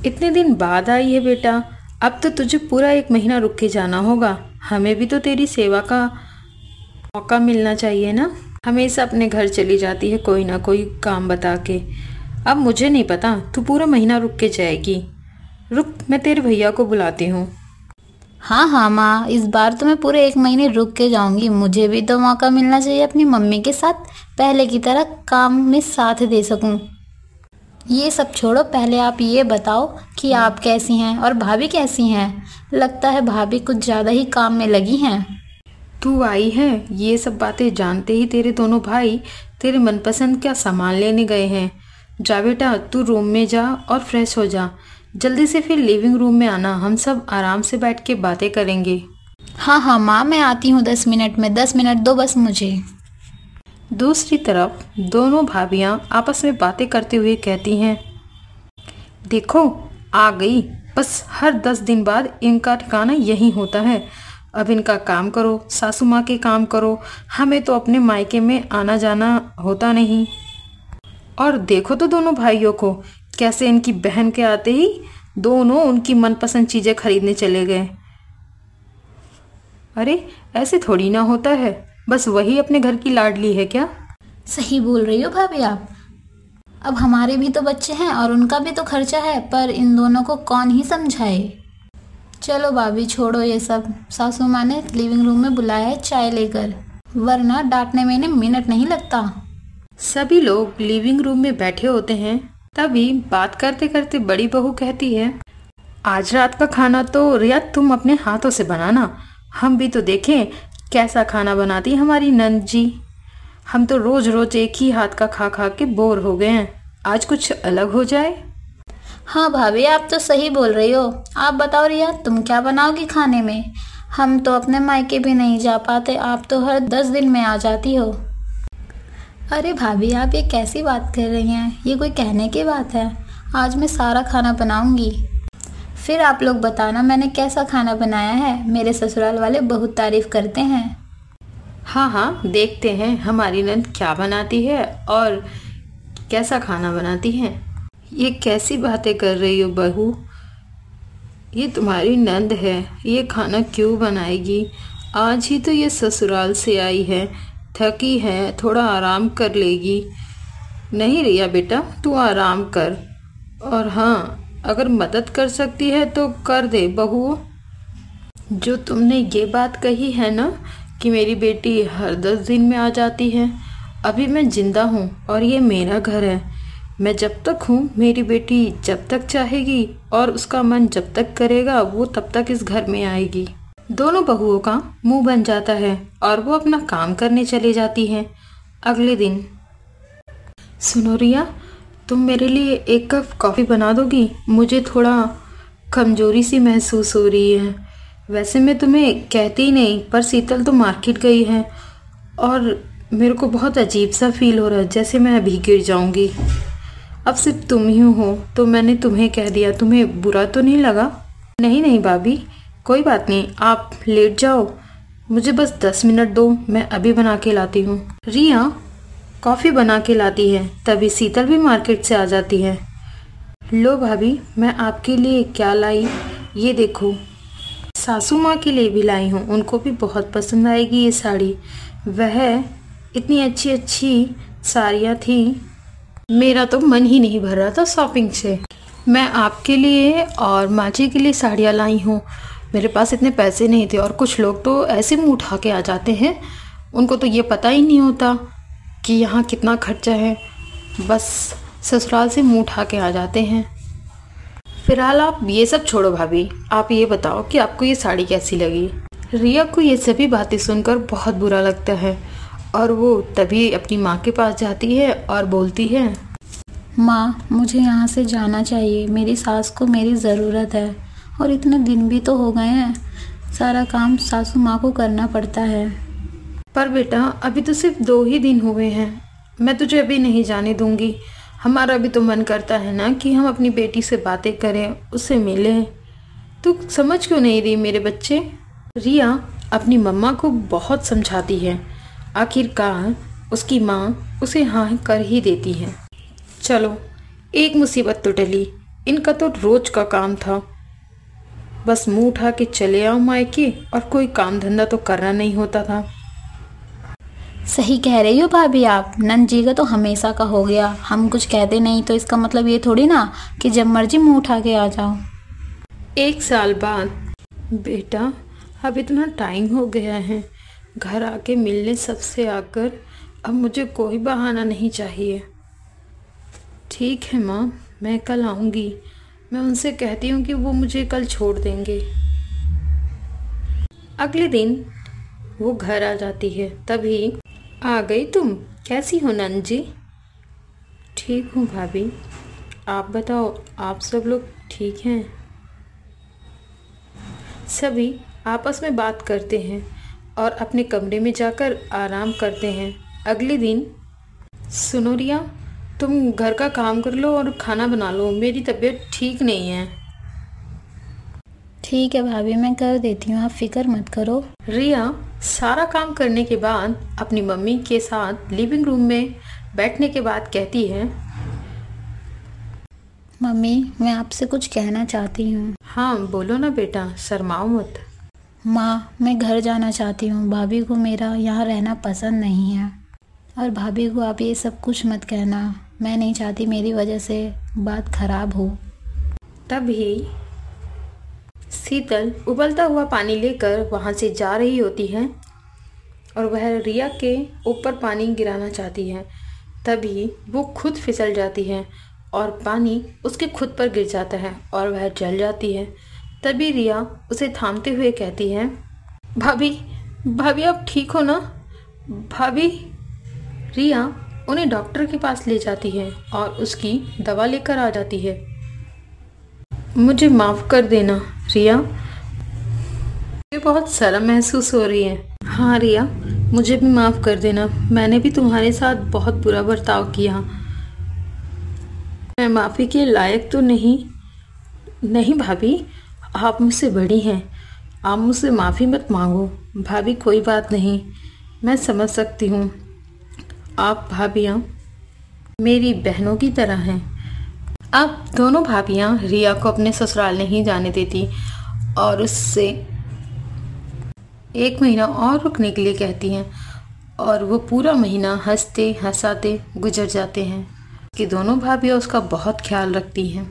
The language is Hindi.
इतने दिन बाद आई है बेटा। अब तो तुझे पूरा 1 महीना रुक के जाना होगा। हमें भी तो तेरी सेवा का मौका मिलना चाहिए ना। हमेशा अपने घर चली जाती है कोई ना कोई काम बता के। अब मुझे नहीं पता, तू पूरा महीना रुक के जाएगी। रुक, मैं तेरे भैया को बुलाती हूँ। हाँ हाँ माँ, इस बार तो मैं पूरे 1 महीने रुक के जाऊंगी। मुझे भी तो मौका मिलना चाहिए अपनी मम्मी के साथ पहले की तरह काम में साथ दे सकूं। ये सब छोड़ो, पहले आप ये बताओ कि आप कैसी हैं और भाभी कैसी हैं। लगता है भाभी कुछ ज़्यादा ही काम में लगी हैं। तू आई है, ये सब बातें जानते ही तेरे दोनों भाई तेरे मनपसंद का सामान लेने गए हैं। जा बेटा, तू रूम में जा और फ्रेश हो जा। जल्दी से फिर लिविंग रूम में आना, हम सब आराम से बैठ के बातें करेंगे। हाँ हाँ माँ, मैं आती हूँ 10 मिनट में। 10 मिनट दो बस मुझे। दूसरी तरफ दोनों भाभियां आपस में बातें करते हुए कहती हैं, देखो आ गई। बस हर 10 दिन बाद इनका ठिकाना यही होता है। अब इनका काम करो, सासू माँ के काम करो। हमें तो अपने मायके में आना जाना होता नहीं। और देखो तो दोनों भाइयों को, कैसे इनकी बहन के आते ही दोनों उनकी मनपसंद चीज़ें खरीदने चले गए। अरे ऐसे थोड़ी ना होता है। बस वही अपने घर की लाडली है क्या? सही बोल रही हो भाभी आप। अब हमारे भी तो बच्चे हैं और उनका भी तो खर्चा है, पर इन दोनों को कौन ही समझाए। चलो भाभी छोड़ो ये सब। सासू माँ ने लिविंग रूम में बुलाया है चाय लेकर, वरना डांटने में इन्हें मिनट नहीं लगता। सभी लोग लिविंग रूम में बैठे होते हैं। तभी बात करते करते बड़ी बहू कहती है, आज रात का खाना तो रिया तुम अपने हाथों से बनाना। हम भी तो देखें कैसा खाना बनाती हमारी नंद जी। हम तो रोज रोज एक ही हाथ का खा खा के बोर हो गए हैं। आज कुछ अलग हो जाए। हाँ भाभी, आप तो सही बोल रही हो। आप बताओ रिया, तुम क्या बनाओगी खाने में? हम तो अपने मायके भी नहीं जा पाते, आप तो हर 10 दिन में आ जाती हो। अरे भाभी, आप ये कैसी बात कर रही हैं? ये कोई कहने की बात है? आज मैं सारा खाना बनाऊंगी। फिर आप लोग बताना मैंने कैसा खाना बनाया है। मेरे ससुराल वाले बहुत तारीफ करते हैं। हाँ हाँ, देखते हैं हमारी नंद क्या बनाती है और कैसा खाना बनाती है। ये कैसी बातें कर रही हो बहू? ये तुम्हारी नंद है, ये खाना क्यों बनाएगी? आज ही तो ये ससुराल से आई है, थकी है, थोड़ा आराम कर लेगी। नहीं रिया बेटा, तू आराम कर। और हाँ, अगर मदद कर सकती है तो कर दे बहू। जो तुमने ये बात कही है ना कि मेरी बेटी हर 10 दिन में आ जाती है, अभी मैं जिंदा हूँ और ये मेरा घर है। मैं जब तक हूँ, मेरी बेटी जब तक चाहेगी और उसका मन जब तक करेगा वो तब तक इस घर में आएगी। दोनों बहुओं का मुंह बन जाता है और वो अपना काम करने चली जाती हैं। अगले दिन, सुनो रिया, तुम मेरे लिए 1 कप कॉफ़ी बना दोगी? मुझे थोड़ा कमजोरी सी महसूस हो रही है। वैसे मैं तुम्हें कहती ही नहीं, पर शीतल तो मार्केट गई है और मेरे को बहुत अजीब सा फील हो रहा है, जैसे मैं अभी गिर जाऊंगी। अब सिर्फ तुम ही हो तो मैंने तुम्हें कह दिया। तुम्हें बुरा तो नहीं लगा? नहीं नहीं भाभी, कोई बात नहीं, आप लेट जाओ। मुझे बस 10 मिनट दो, मैं अभी बना के लाती हूँ। रिया कॉफ़ी बना के लाती है, तभी शीतल भी मार्केट से आ जाती है। लो भाभी, मैं आपके लिए क्या लाई, ये देखो। सासू माँ के लिए भी लाई हूँ, उनको भी बहुत पसंद आएगी ये साड़ी। वह इतनी अच्छी अच्छी साड़ियाँ थी, मेरा तो मन ही नहीं भर रहा था शॉपिंग से। मैं आपके लिए और माची के लिए साड़ियाँ लाई हूँ। मेरे पास इतने पैसे नहीं थे और कुछ लोग तो ऐसे मुँह उठा के आ जाते हैं, उनको तो ये पता ही नहीं होता कि यहाँ कितना खर्चा है। बस ससुराल से मुँह उठा के आ जाते हैं। फिलहाल आप ये सब छोड़ो भाभी, आप ये बताओ कि आपको ये साड़ी कैसी लगी? रिया को ये सभी बातें सुनकर बहुत बुरा लगता है और वो तभी अपनी माँ के पास जाती है और बोलती है, माँ मुझे यहाँ से जाना चाहिए। मेरी सास को मेरी ज़रूरत है और इतने दिन भी तो हो गए हैं, सारा काम सासू माँ को करना पड़ता है। पर बेटा अभी तो सिर्फ 2 ही दिन हुए हैं, मैं तुझे अभी नहीं जाने दूंगी। हमारा भी तो मन करता है ना कि हम अपनी बेटी से बातें करें, उससे मिलें। तू समझ क्यों नहीं रही मेरे बच्चे? रिया अपनी मम्मा को बहुत समझाती है, आखिरकार उसकी माँ उसे हाँ कर ही देती है। चलो, एक मुसीबत तो टली, इनका तो रोज का काम था, बस मुंह उठा के चले आओ मायके और कोई काम धंधा तो करना नहीं होता था। सही कह रही हो भाभी आप, नंद जी का तो हमेशा का हो गया। हम कुछ कहते नहीं तो इसका मतलब ये थोड़ी ना कि जब मर्जी मुंह उठा के आ जाओ। 1 साल बाद, बेटा अब इतना टाइम हो गया है, घर आके मिलने सबसे आकर अब मुझे कोई बहाना नहीं चाहिए। ठीक है माँ, मैं कल आऊँगी। मैं उनसे कहती हूँ कि वो मुझे कल छोड़ देंगे। अगले दिन वो घर आ जाती है। तभी, आ गई तुम, कैसी हो नंद जी? ठीक हूँ भाभी, आप बताओ, आप सब लोग ठीक हैं? सभी आपस में बात करते हैं और अपने कमरे में जाकर आराम करते हैं। अगले दिन, सुनो रिया, तुम घर का काम कर लो और खाना बना लो, मेरी तबीयत ठीक नहीं है। ठीक है भाभी, मैं कर देती हूँ, आप फिक्र मत करो। रिया सारा काम करने के बाद अपनी मम्मी के साथ लिविंग रूम में बैठने के बाद कहती है, मम्मी मैं आपसे कुछ कहना चाहती हूँ। हाँ बोलो ना बेटा, शर्माओ मत। माँ मैं घर जाना चाहती हूँ, भाभी को मेरा यहाँ रहना पसंद नहीं है। और भाभी को आप ये सब कुछ मत कहना, मैं नहीं चाहती मेरी वजह से बात खराब हो। तभी शीतल उबलता हुआ पानी लेकर वहाँ से जा रही होती है और वह रिया के ऊपर पानी गिराना चाहती है। तभी वो खुद फिसल जाती है और पानी उसके खुद पर गिर जाता है और वह जल जाती है। तभी रिया उसे थामते हुए कहती है, भाभी भाभी आप ठीक हो ना? भाभी। रिया उन्हें डॉक्टर के पास ले जाती है और उसकी दवा लेकर आ जाती है। मुझे माफ़ कर देना रिया, मुझे बहुत शर्म महसूस हो रही है। हाँ रिया, मुझे भी माफ़ कर देना, मैंने भी तुम्हारे साथ बहुत बुरा बर्ताव किया। मैं माफ़ी के लायक तो नहीं भाभी, आप मुझसे बड़ी हैं, आप मुझसे माफ़ी मत मांगो। भाभी कोई बात नहीं, मैं समझ सकती हूँ, आप भाभियाँ मेरी बहनों की तरह हैं। अब दोनों भाभियाँ रिया को अपने ससुराल नहीं जाने देती और उससे 1 महीना और रुकने के लिए कहती हैं और वो पूरा महीना हंसते हंसाते गुजर जाते हैं कि दोनों भाभियाँ उसका बहुत ख्याल रखती हैं।